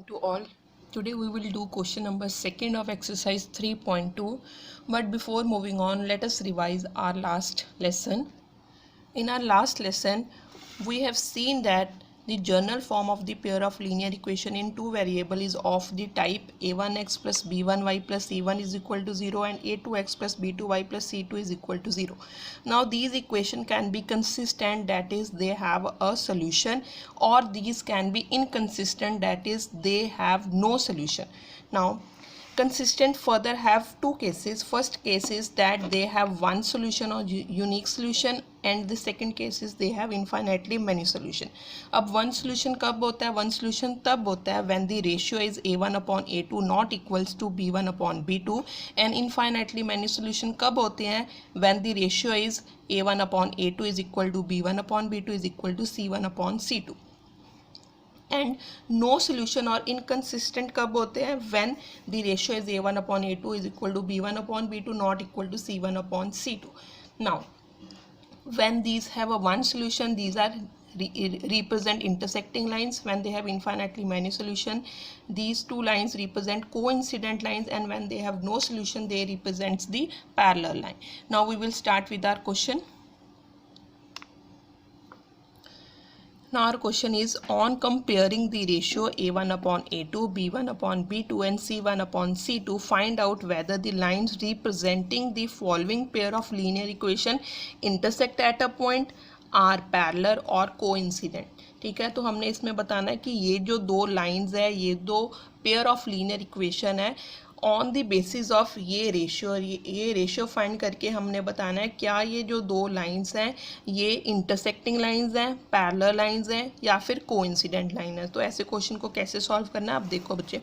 to all. Today we will do question number 2 of exercise 3.2. But before moving on, let us revise our last lesson. In our last lesson, we have seen that the general form of the pair of linear equation in two variable is of the type a1x plus b1y plus c1 is equal to 0 and a2x plus b2y plus c2 is equal to 0. Now these equation can be consistent, that is they have a solution, or these can be inconsistent, that is they have no solution. Now consistent further have two cases. First case is that they have one solution or unique solution, and the second case is they have infinitely many solution. अब one solution कब होता है? One solution तब होता है when the ratio is a1 upon a2 not equals to b1 upon b2, and infinitely many solution कब होते हैं? When the ratio is a1 upon a2 is equal to b1 upon b2 is equal to c1 upon c2. And no solution और inconsistent कब होते हैं? When the ratio is a1 upon a2 is equal to b1 upon b2 not equal to c1 upon c2. Now when these have a one solution, these are represent intersecting lines. When they have infinitely many solution, these two lines represent coincident lines, and when they have no solution, they represents the parallel line. Now we will start with our question. Now our question is, on comparing the ratio a1 upon a2, b1 upon b2 and c1 upon c2, find out whether the lines representing the following pair of linear equation intersect at a point, are parallel or coincident. ठीक है, तो हमने इसमें बताना है कि ये जो दो लाइंस है, ये दो पेयर ऑफ लीनियर इक्वेशन है, ऑन द बेसिस ऑफ ये रेशियो फाइंड करके हमने बताना है क्या ये जो दो लाइंस हैं ये इंटरसेक्टिंग लाइंस हैं, पैरेलल लाइंस हैं, या फिर कोइंसिडेंट लाइन है. तो ऐसे क्वेश्चन को कैसे सॉल्व करना है, आप देखो बच्चे.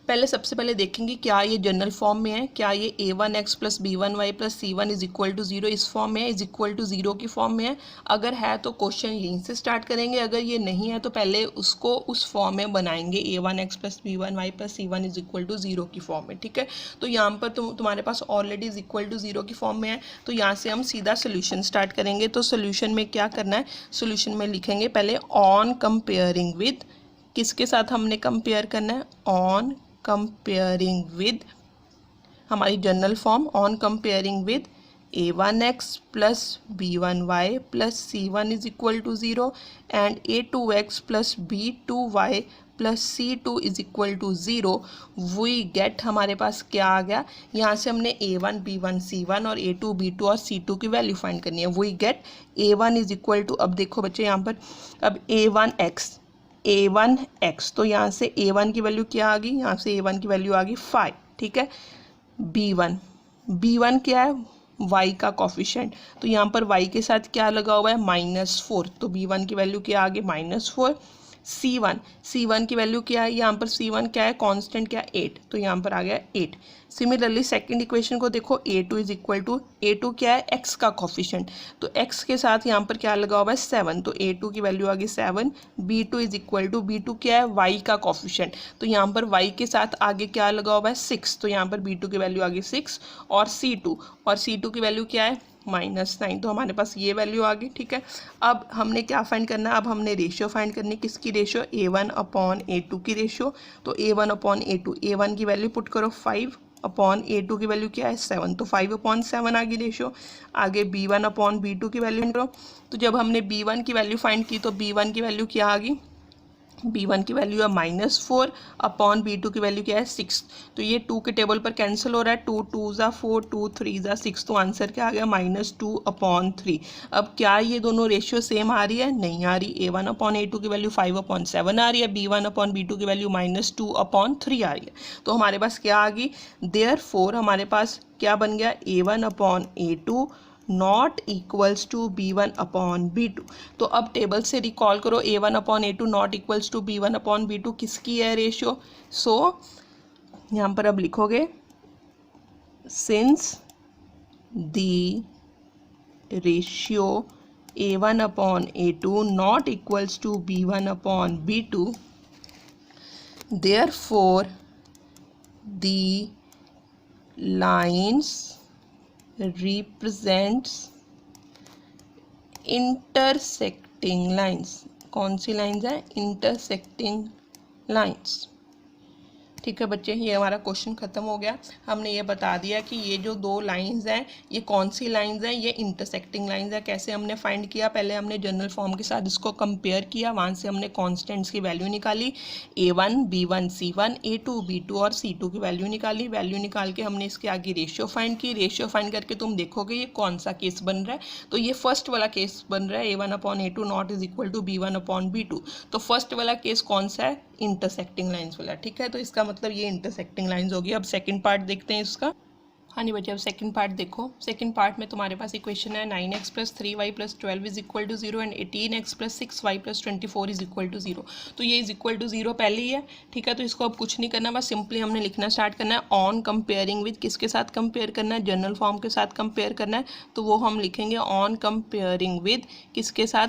पहले सबसे पहले देखेंगे क्या ये जनरल फॉर्म में है, क्या ये a1x plus b1y plus c1 is equal to 0 इस फॉर्म में है, इज इक्वल टू 0 की फॉर्म में है. अगर है तो क्वेश्चन यहीं से स्टार्ट करेंगे, अगर ये नहीं है तो पहले उसको उस फॉर्म में बनाएंगे a1x plus b1y plus c1 is equal to 0 की फॉर्म में. ठीक है, तो यहाँ पर तुम्हारे पास ऑलरेडी इज इक्वल टू 0 की फॉर्म में है, तो यहाँ से हम सीधा सोल्यूशन स्टार्ट करेंगे. तो सोल्यूशन में क्या करना है, सोल्यूशन में लिखेंगे पहले ऑन कंपेयरिंग विद, किसके साथ हमने कंपेयर करना है, ऑन कंपेयरिंग विद हमारी general form, on comparing with a1x plus b1y plus c1 is equal to 0 and a2x plus b2y plus c2 is equal to 0, we get, हमारे पास क्या आ गया, यहाँ से हमने a1 b1 c1 और a2 b2 और c2 की वैल्यू फाइंड करनी है. We get a1 is equal to, अब देखो बच्चे यहाँ पर, अब a1x, तो यहाँ से a1 की वैल्यू क्या आ गई, यहाँ से a1 की वैल्यू आ गई 5. ठीक है, b1 क्या है, y का कॉफिशिएंट, तो यहाँ पर y के साथ क्या लगा हुआ है, -4, तो b1 की वैल्यू क्या आ गई, -4. c1 की वैल्यू क्या है, यहाँ पर c1 क्या है, कांस्टेंट क्या, 8, तो यहाँ पर आ गया 8. सिमिलरली सेकंड इक्वेशन को देखो, a2 is equal to, a2 क्या है, x का कॉफिशिएंट, तो x के साथ यहाँ पर क्या लगा हुआ है, 7, तो a2 की वैल्यू आ गई 7. b2 is equal to, b2 क्या है, y का कॉफिशिएंट, तो यहाँ पर y के साथ आगे क्या लगा हुआ है, 6, तो यहाँ पर b2 की वैल्यू आ गई 6, और c2 की वैल्यू क्या है, -9, तो हमारे पास ये वैल्यू आ गई. ठीक है, अब हमने क्या फाइंड करना है, अब हमने रेशियो फाइंड करनी, किसकी रेशियो, a1 अपॉन a2 की रेशियो. तो a1 अपॉन a2, a1 की वैल्यू पुट करो 5 अपॉन a2 की वैल्यू क्या है, 7, तो 5 अपॉन 7 आ गई रेशियो. आगे b1 अपॉन b2 की वैल्यू करो, तो जब हमने b1 की वैल्यू फाइंड की तो b1 की वैल्यू क्या आ गई, b1 की वैल्यू है -4 अपॉन b2 की वैल्यू क्या है, 6, तो ये 2 के टेबल पर कैंसिल हो रहा है, 2 2 ज़ा 4, 2 3 ज़ा 6, तो आंसर क्या आ गया, -2 अपॉन 3. अब क्या ये दोनों रेशियो सेम आ रही है, नहीं आ रही. a1 अपॉन a2 की वैल्यू 5 अपॉन 7 आ रही है, b1 अपॉन b2 की वैल्यू -2 अपॉन 3 आ रही है. तो हमारे पास क्या आ गई, देयरफॉर हमारे पास क्या बन गया, a1 upon a2 not equals to b1 upon b2. तो अब टेबल से रिकॉल करो, a1 upon a2 not equals to b1 upon b2 किसकी है रेशियो. सो यहाँ पर अब लिखोगे, since the ratio a1 upon a2 not equals to b1 upon b2, therefore the lines represents intersecting lines. कौन सी लाइन्स है, intersecting lines. ठीक है बच्चे, ये हमारा क्वेश्चन खत्म हो गया। हमने ये बता दिया कि ये जो दो लाइंस हैं ये कौन सी लाइंस हैं, ये इंटरसेक्टिंग लाइंस है। कैसे हमने फाइंड किया, पहले हमने जनरल फॉर्म के साथ इसको कंपेयर किया, वहाँ से हमने कॉन्स्टेंट्स की वैल्यू निकाली, A1 B1 C1 A2 B2 और C2 की वैल्यू निकाली। वैल्यू निकाल के हमने इसके आगे रेशियो फाइंड की। रेशियो फाइंड करके तुम देखोगे ये कौन सा केस बन रहा है, तो ये फर्स्ट वाला केस बन रहा है, A1/A2 not is equal to B1/B2। तो फर्स्ट वाला केस कौन सा है, इंटरसेक्टिंग लाइंस वाला। ठीक है, तो इसका मतलब ये इंटरसेक्टिंग लाइंस होगी। अब सेकंड पार्ट देखते हैं इसका। हाँ जी बच्चे, अब सेकंड पार्ट देखो। सेकंड पार्ट में तुम्हारे पास इक्वेशन है 9x + 3y + 12 is equal to 0 and 18x + 6y + 24 is equal to 0। तो ये इज इक्वल टू 0 पहले ही है। ठीक है, तो इसको अब कुछ नहीं करना, बस सिंपली हमने लिखना स्टार्ट करना है। ऑन कंपेयरिंग विद, किसके साथ कंपेयर करना है, जनरल फॉर्म के साथ कंपेयर करना है। तो वो हम लिखेंगे ऑन कंपेयरिंग विद किसके साथ,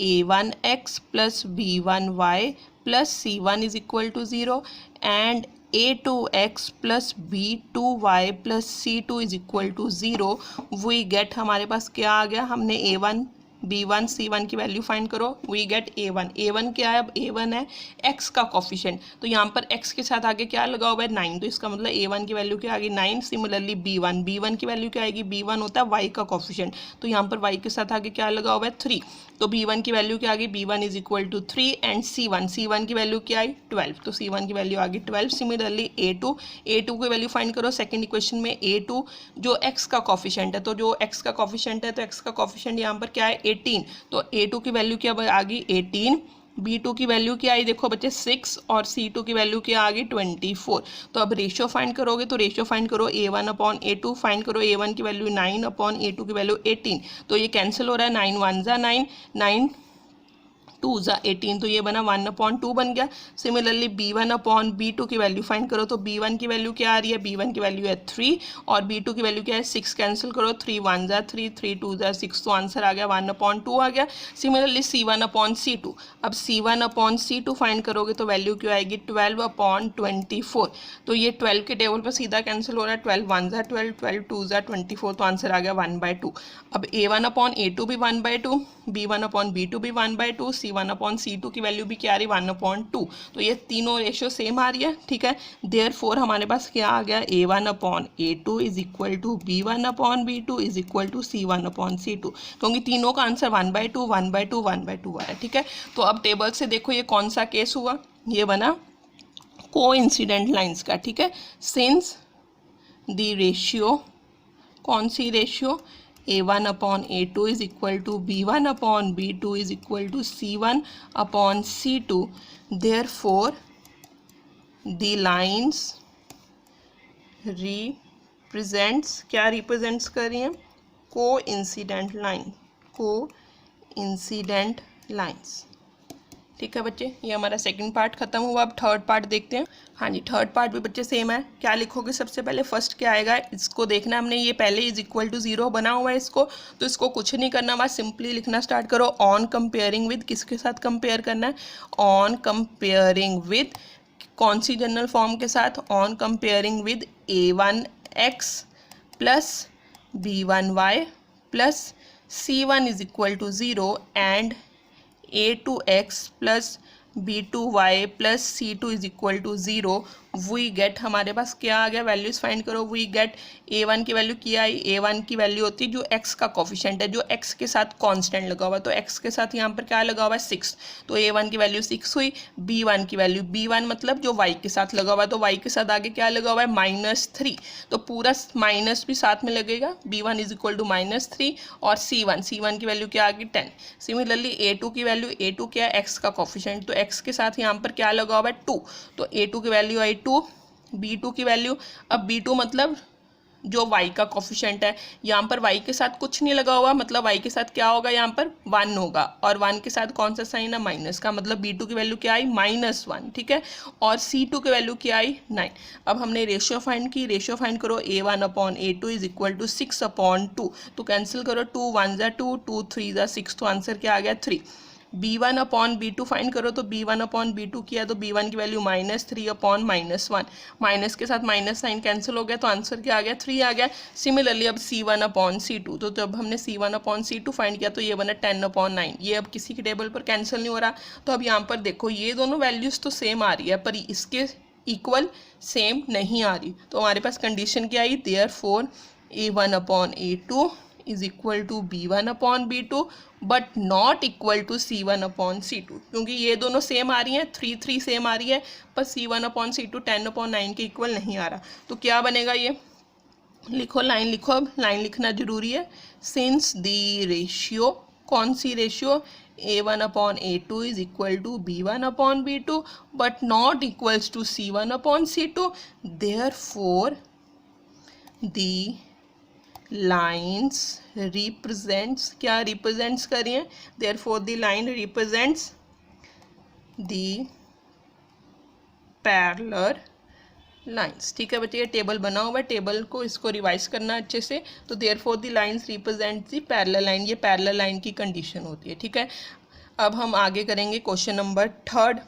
a1x + b1y + c1 is equal to 0 and a2x + b2y + c2 is equal to 0। We get, हमारे पास क्या आ गया, हमने a1 b1 c1 की वैल्यू फाइंड करो, वी गेट a1 क्या है, अब a1 है x का कॉफिशेंट, तो यहाँ पर x के साथ आगे क्या लगा हुआ है 9, तो इसका मतलब a1 की वैल्यू क्या आ गई 9। सिमिलरली b1 की वैल्यू क्या आएगी, b1 होता है y का कॉफिशेंट, तो यहाँ पर y के साथ आगे क्या लगा हुआ है 3, तो b1 की वैल्यू क्या आ गई, b1 is equal to 3 and c1 की वैल्यू क्या आई 12, तो c1 की वैल्यू आ गई 12। सिमिलरली a2 की वैल्यू फाइंड करो। सेकंड इक्वेशन में a2 जो x का कॉफिशेंट है, तो जो x का कॉफिशेंट है, तो x का कॉफिशेंट यहाँ पर क्या है 18, तो a2 की वैल्यू क्या आ गई 18, b2 की वैल्यू क्या आई देखो बच्चे 6 और c2 की वैल्यू क्या आ गई 24। तो अब रेशियो फाइंड करोगे, तो रेशियो फाइंड करो a1/a2, फाइंड करो a1 की वैल्यू 9/a2 की वैल्यू 18, तो ये कैंसिल हो रहा है, 9 1 ज़ा 9, 9 2 ज़ा 18, तो ये बना 1/2 बन गया। सिमिलरली b1/b2 की वैल्यू फाइंड करो, तो b1 की वैल्यू क्या आ रही है, b1 की वैल्यू है 3 और b2 की वैल्यू क्या है 6, कैंसिल करो, 3 1 ज़ा 3, 3 2 ज़ा 6, तो आंसर आ गया 1/2 आ गया। सिमिलरली c1/c2, अब c1/c2 फाइंड करोगे तो वैल्यू क्या आएगी 12/24, तो ये 12 के टेबल पर सीधा कैंसिल हो रहा है, 12 1 ज़ा 12, 12 2 ज़ा 24, तो आंसर आ गया 1/2। अब a1/a2 भी 1/2, b1/b2 भी 1/2, c1/c2 की वैल्यू भी क्या आ रही 1/2, तो ये तीनों रेशियो सेम आ रही है। ठीक है, देयरफॉर हमारे पास क्या आ गया a1/a2 is equal to b1/b2 is equal to c1/c2, क्योंकि तीनों का आंसर 1/2 1/2 1/2 आ रहा है। ठीक है, तो अब टेबल से देखो ये कौन सा केस हुआ, ये बना कोइंसिडेंट लाइंस का। ठीक है, सिंस द रेशियो, कौन सी ratio, a1/a2 is equal to b1/b2 is equal to c1/c2, therefore the lines represents, क्या रिप्रेजेंट्स कर रही हैं, कोइंसिडेंट लाइन, कोइंसिडेंट लाइंस। ठीक है बच्चे, ये हमारा सेकंड पार्ट खत्म हुआ। अब थर्ड पार्ट देखते हैं। हाँ जी, थर्ड पार्ट भी बच्चे सेम है। क्या लिखोगे, सबसे पहले फर्स्ट क्या आएगा, इसको देखना हमने, ये पहले इज इक्वल टू 0 बना हुआ है इसको, तो इसको कुछ नहीं करना, बस सिंपली लिखना स्टार्ट करो। ऑन कंपेयरिंग विद, किसके साथ कंपेयर करना है, ऑन कंपेयरिंग विद, कौन सी जनरल फॉर्म के साथ, on comparing with a1x + b1y + c1 is equal to 0 and a2x + b2y + c2 is equal to 0। We get, हमारे पास क्या आ गया, वैल्यूज फाइंड करो। वी गेट a1 की वैल्यू क्या आई, a1 की वैल्यू होती है जो x का कोफिशिएंट है, जो x के साथ कांस्टेंट लगा हुआ है, तो x के साथ यहाँ पर क्या लगा हुआ है 6, तो a1 की वैल्यू 6 हुई। b1 की वैल्यू, b1 मतलब जो y के साथ लगा हुआ है, तो y के साथ आगे क्या लगा हुआ है -3, तो पूरा माइनस भी साथ में लगेगा, b1 इज इक्वल टू -3 और c1 की वैल्यू क्या आ गई 10। सिमिलरली a2 की वैल्यू, a2 क्या है x का कोफिशिएंट, तो x के साथ यहाँ पर क्या लगा हुआ है 2, तो a2 की वैल्यू आई 2, b2 की वैल्यू, अब b2 मतलब जो y का कोफिशिएंट है, यहाँ पर y के साथ कुछ नहीं लगा हुआ, मतलब y के साथ क्या होगा, यहाँ पर 1 होगा, और 1 के साथ कौन सा साइन है, माइनस का, मतलब b2 की वैल्यू क्या आई -1। ठीक है, और c2 की वैल्यू क्या आई 9। अब हमने रेशियो फाइंड की, रेशियो फाइंड करो, a1/a2 इज इक्वल टू 6/2, तो कैंसिल करो, 2 1 ज़ा 2, 2 3 ज़ा 6, तो आंसर क्या आ गया 3। b1/b2 फाइंड करो, तो b1/b2 किया तो b1 की वैल्यू -3/-1, माइनस के साथ माइनस साइन कैंसिल हो गया, तो आंसर क्या आ गया 3 आ गया। सिमिलरली अब c1/c2, तो जब हमने c1/c2 फाइंड किया तो ये बना 10/9, ये अब किसी के टेबल पर कैंसिल नहीं हो रहा, तो अब यहाँ पर देखो ये दोनों वैल्यूज़ तो सेम आ रही है, पर इसके इक्वल सेम नहीं आ रही, तो हमारे पास कंडीशन क्या आई, therefore A1/A2 is equal to B1/B2 but not equal to C1/C2, क्योंकि ये दोनों सेम आ रही हैं, 3 सेम आ रही है, पर C1/C2 10/9 के इक्वल नहीं आ रहा। तो क्या बनेगा, ये लिखो, लाइन लिखो, अब लाइन लिखना जरूरी है। सिंस द रेशियो, कौन सी ratio, A1/A2 is equal to B1/B2 but not equals to C1/C2, therefore the lines represents, क्या रिप्रेजेंट्स करिए, therefore the line represents the parallel lines. ठीक है बच्चे, ये टेबल बना हुआ है, टेबल को इसको रिवाइज करना अच्छे से। तो therefore the lines represent the parallel line, ये पैरेलल लाइन की कंडीशन होती है। ठीक है, अब हम आगे करेंगे क्वेश्चन नंबर 3।